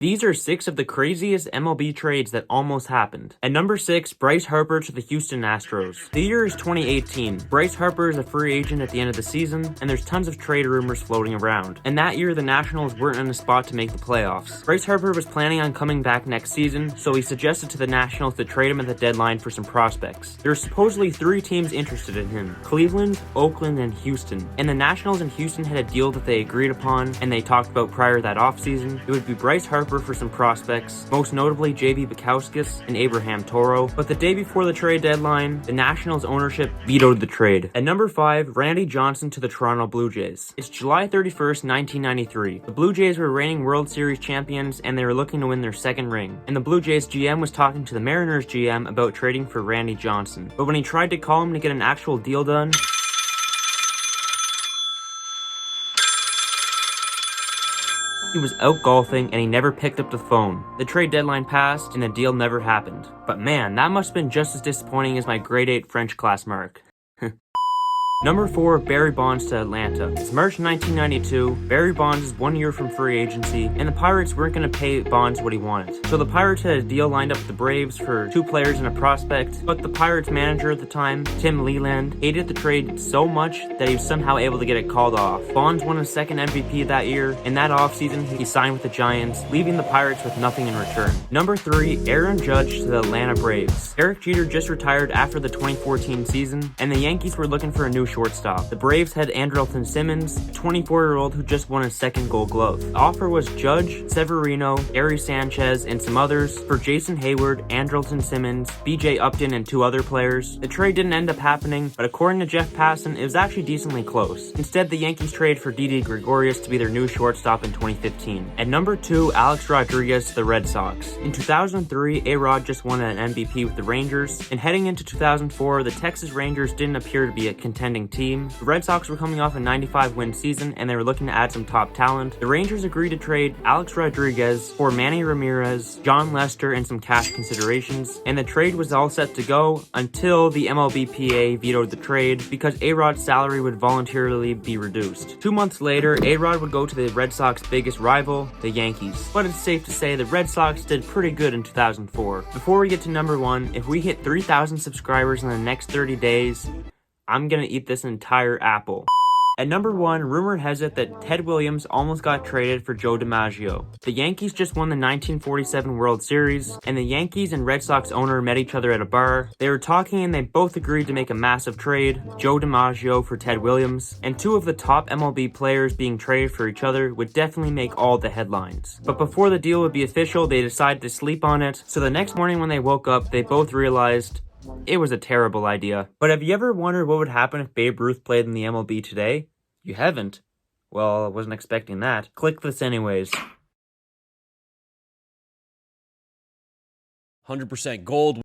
These are 6 of the craziest MLB trades that almost happened. At number 6, Bryce Harper to the Houston Astros. The year is 2018. Bryce Harper is a free agent at the end of the season, and there's tons of trade rumors floating around. And that year, the Nationals weren't in a spot to make the playoffs. Bryce Harper was planning on coming back next season, so he suggested to the Nationals to trade him at the deadline for some prospects. There are supposedly 3 teams interested in him: Cleveland, Oakland, and Houston. And the Nationals and Houston had a deal that they agreed upon, and they talked about prior to that offseason. It would be Bryce Harper for some prospects, most notably J.B. Bukowskis and Abraham Toro, but the day before the trade deadline, the Nationals ownership vetoed the trade. At number 5, Randy Johnson to the Toronto Blue Jays. It's July 31st, 1993. The Blue Jays were reigning World Series champions, and they were looking to win their second ring. And the Blue Jays GM was talking to the Mariners GM about trading for Randy Johnson. But when he tried to call him to get an actual deal done, he was out golfing and he never picked up the phone. The trade deadline passed and the deal never happened. But man, that must have been just as disappointing as my grade 8 French class mark. Number 4, Barry Bonds to Atlanta. It's March 1992. Barry Bonds is 1 year from free agency, and the Pirates weren't going to pay Bonds what he wanted. So the Pirates had a deal lined up with the Braves for 2 players and a prospect, but the Pirates manager at the time, Tim Leland, hated the trade so much that he was somehow able to get it called off. Bonds won his second MVP that year, and that offseason he signed with the Giants, leaving the Pirates with nothing in return. Number 3, Aaron Judge to the Atlanta Braves. Derek Jeter just retired after the 2014 season, and the Yankees were looking for a new shortstop. The Braves had Andrelton Simmons, a 24-year-old who just won his second Gold Glove. The offer was Judge, Severino, Gary Sanchez, and some others for Jason Hayward, Andrelton Simmons, BJ Upton, and 2 other players. The trade didn't end up happening, but according to Jeff Passan, it was actually decently close. Instead, the Yankees traded for Didi Gregorius to be their new shortstop in 2015. At number 2, Alex Rodriguez to the Red Sox. In 2003, A-Rod just won an MVP with the Rangers, and heading into 2004, the Texas Rangers didn't appear to be a contending team. The Red Sox were coming off a 95-win season, and they were looking to add some top talent. The Rangers agreed to trade Alex Rodriguez for Manny Ramirez, John Lester, and some cash considerations, and the trade was all set to go until the MLBPA vetoed the trade because A-Rod's salary would voluntarily be reduced. 2 months later, A-Rod would go to the Red Sox's biggest rival, the Yankees. But it's safe to say the Red Sox did pretty good in 2004. Before we get to number 1, if we hit 3,000 subscribers in the next 30 days, I'm gonna eat this entire apple. At number 1, rumor has it that Ted Williams almost got traded for Joe DiMaggio. The Yankees just won the 1947 World Series, and the Yankees and Red Sox owner met each other at a bar. They were talking and they both agreed to make a massive trade, Joe DiMaggio for Ted Williams, and 2 of the top MLB players being traded for each other would definitely make all the headlines. But before the deal would be official, they decided to sleep on it, so the next morning when they woke up, they both realized it was a terrible idea. But have you ever wondered what would happen if Babe Ruth played in the MLB today? You haven't? Well, I wasn't expecting that. Click this anyways. 100% gold.